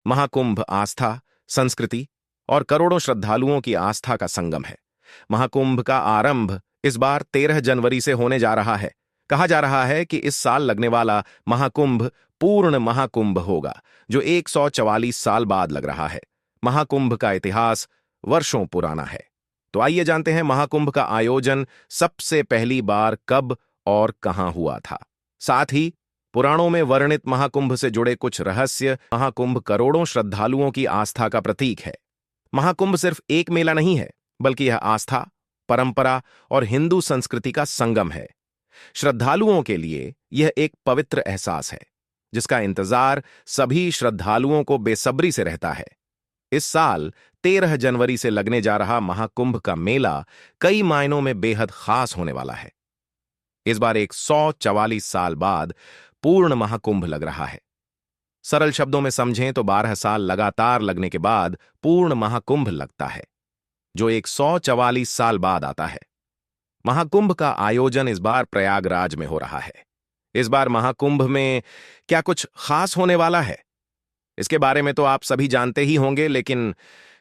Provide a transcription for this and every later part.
महाकुंभ आस्था, संस्कृति और करोड़ों श्रद्धालुओं की आस्था का संगम है। महाकुंभ का आरंभ इस बार 13 जनवरी से होने जा रहा है। कहा जा रहा है कि इस साल लगने वाला महाकुंभ पूर्ण महाकुंभ होगा, जो 144 साल बाद लग रहा है। महाकुंभ का इतिहास वर्षों पुराना है। तो आइए जानते हैं महाकुंभ का आयोजन सबसे पहली बार कब और कहां हुआ था। साथ ही पुराणों में वर्णित महाकुंभ से जुड़े कुछ रहस्य। महाकुंभ करोड़ों श्रद्धालुओं की आस्था का प्रतीक है। महाकुंभ सिर्फ एक मेला नहीं है, बल्कि यह आस्था, परंपरा और हिंदू संस्कृति का संगम है। श्रद्धालुओं के लिए यह एक पवित्र एहसास है, जिसका इंतजार सभी श्रद्धालुओं को बेसब्री से रहता है। इस साल 13 जनवरी से लगने जा रहा महाकुंभ का मेला कई मायनों में बेहद खास होने वाला है। इस बार 144 साल बाद पूर्ण महाकुंभ लग रहा है। सरल शब्दों में समझें तो 12 साल लगातार लगने के बाद पूर्ण महाकुंभ लगता है, जो 144 साल बाद आता है। महाकुंभ का आयोजन इस बार प्रयागराज में हो रहा है। इस बार महाकुंभ में क्या कुछ खास होने वाला है, इसके बारे में तो आप सभी जानते ही होंगे, लेकिन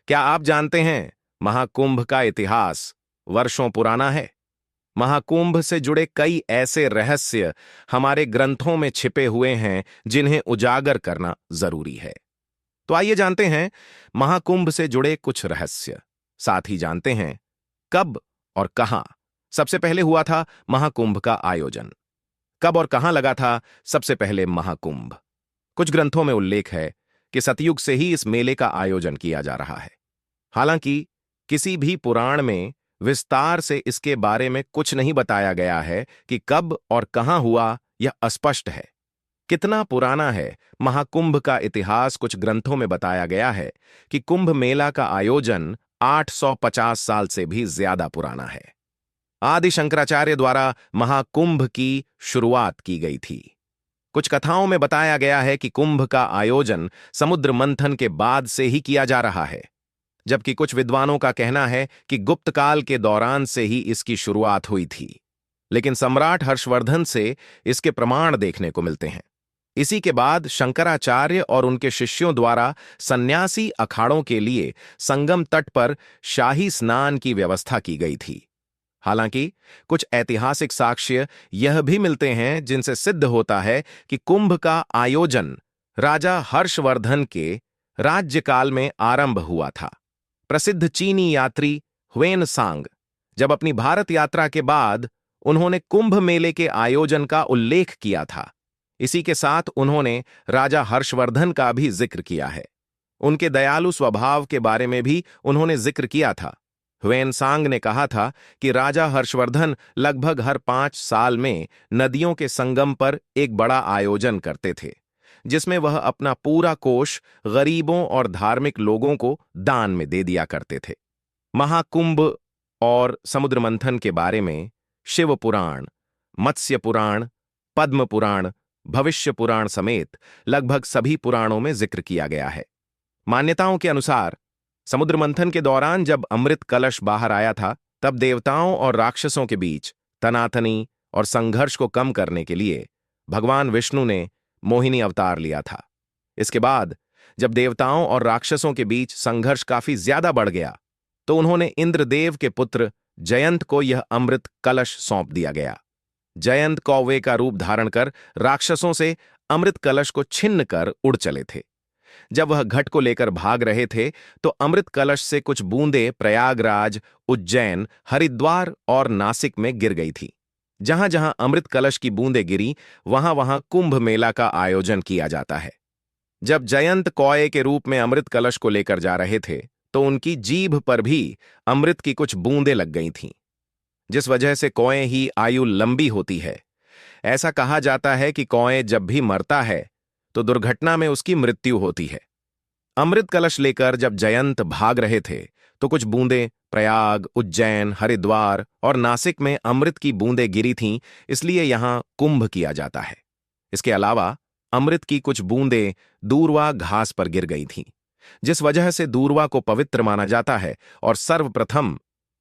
क्या आप जानते हैं महाकुंभ का इतिहास वर्षों पुराना है। महाकुंभ से जुड़े कई ऐसे रहस्य हमारे ग्रंथों में छिपे हुए हैं, जिन्हें उजागर करना जरूरी है। तो आइए जानते हैं महाकुंभ से जुड़े कुछ रहस्य। साथ ही जानते हैं कब और कहां सबसे पहले हुआ था महाकुंभ का आयोजन। कब और कहां लगा था सबसे पहले महाकुंभ। कुछ ग्रंथों में उल्लेख है कि सतयुग से ही इस मेले का आयोजन किया जा रहा है। हालांकि किसी भी पुराण में विस्तार से इसके बारे में कुछ नहीं बताया गया है कि कब और कहां हुआ, यह अस्पष्ट है। कितना पुराना है महाकुंभ का इतिहास। कुछ ग्रंथों में बताया गया है कि कुंभ मेला का आयोजन 850 साल से भी ज्यादा पुराना है। आदि शंकराचार्य द्वारा महाकुंभ की शुरुआत की गई थी। कुछ कथाओं में बताया गया है कि कुंभ का आयोजन समुद्र मंथन के बाद से ही किया जा रहा है, जबकि कुछ विद्वानों का कहना है कि गुप्त काल के दौरान से ही इसकी शुरुआत हुई थी। लेकिन सम्राट हर्षवर्धन से इसके प्रमाण देखने को मिलते हैं। इसी के बाद शंकराचार्य और उनके शिष्यों द्वारा सन्यासी अखाड़ों के लिए संगम तट पर शाही स्नान की व्यवस्था की गई थी। हालांकि कुछ ऐतिहासिक साक्ष्य यह भी मिलते हैं जिनसे सिद्ध होता है कि कुंभ का आयोजन राजा हर्षवर्धन के राज्यकाल में आरंभ हुआ था। प्रसिद्ध चीनी यात्री ह्वेनसांग जब अपनी भारत यात्रा के बाद उन्होंने कुंभ मेले के आयोजन का उल्लेख किया था। इसी के साथ उन्होंने राजा हर्षवर्धन का भी जिक्र किया है। उनके दयालु स्वभाव के बारे में भी उन्होंने जिक्र किया था। ह्वेनसांग ने कहा था कि राजा हर्षवर्धन लगभग हर 5 साल में नदियों के संगम पर एक बड़ा आयोजन करते थे, जिसमें वह अपना पूरा कोष गरीबों और धार्मिक लोगों को दान में दे दिया करते थे। महाकुंभ और समुद्र मंथन के बारे में शिव पुराण, मत्स्य पुराण, पद्म पुराण, भविष्य पुराण समेत लगभग सभी पुराणों में जिक्र किया गया है। मान्यताओं के अनुसार समुद्र मंथन के दौरान जब अमृत कलश बाहर आया था, तब देवताओं और राक्षसों के बीच तनातनी और संघर्ष को कम करने के लिए भगवान विष्णु ने मोहिनी अवतार लिया था। इसके बाद जब देवताओं और राक्षसों के बीच संघर्ष काफी ज्यादा बढ़ गया, तो उन्होंने इंद्रदेव के पुत्र जयंत को यह अमृत कलश सौंप दिया गया। जयंत कौवे का रूप धारण कर राक्षसों से अमृत कलश को छिन्न कर उड़ चले थे। जब वह घट को लेकर भाग रहे थे, तो अमृत कलश से कुछ बूंदें प्रयागराज, उज्जैन, हरिद्वार और नासिक में गिर गई थी। जहां जहां अमृत कलश की बूंदें गिरी, वहां वहां कुंभ मेला का आयोजन किया जाता है। जब जयंत कौए के रूप में अमृत कलश को लेकर जा रहे थे, तो उनकी जीभ पर भी अमृत की कुछ बूंदें लग गई थीं, जिस वजह से कौए ही आयु लंबी होती है। ऐसा कहा जाता है कि कौए जब भी मरता है तो दुर्घटना में उसकी मृत्यु होती है। अमृत कलश लेकर जब जयंत भाग रहे थे, तो कुछ बूंदें प्रयाग, उज्जैन, हरिद्वार और नासिक में अमृत की बूंदें गिरी थीं, इसलिए यहां कुंभ किया जाता है। इसके अलावा अमृत की कुछ बूंदें दूर्वा घास पर गिर गई थीं, जिस वजह से दूर्वा को पवित्र माना जाता है और सर्वप्रथम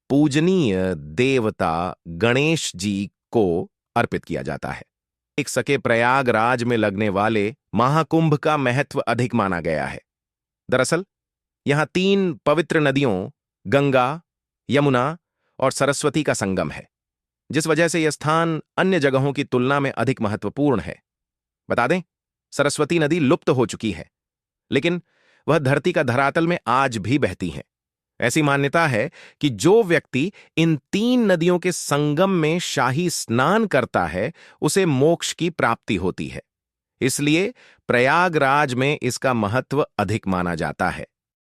पूजनीय देवता गणेश जी को अर्पित किया जाता है। एक सके प्रयागराज में लगने वाले महाकुंभ का महत्व अधिक माना गया है। दरअसल यहां 3 पवित्र नदियों गंगा, यमुना और सरस्वती का संगम है, जिस वजह से यह स्थान अन्य जगहों की तुलना में अधिक महत्वपूर्ण है। बता दें, सरस्वती नदी लुप्त हो चुकी है, लेकिन वह धरती का धरातल में आज भी बहती हैं। ऐसी मान्यता है कि जो व्यक्ति इन 3 नदियों के संगम में शाही स्नान करता है, उसे मोक्ष की प्राप्ति होती है। इसलिए प्रयागराज में इसका महत्व अधिक माना जाता है।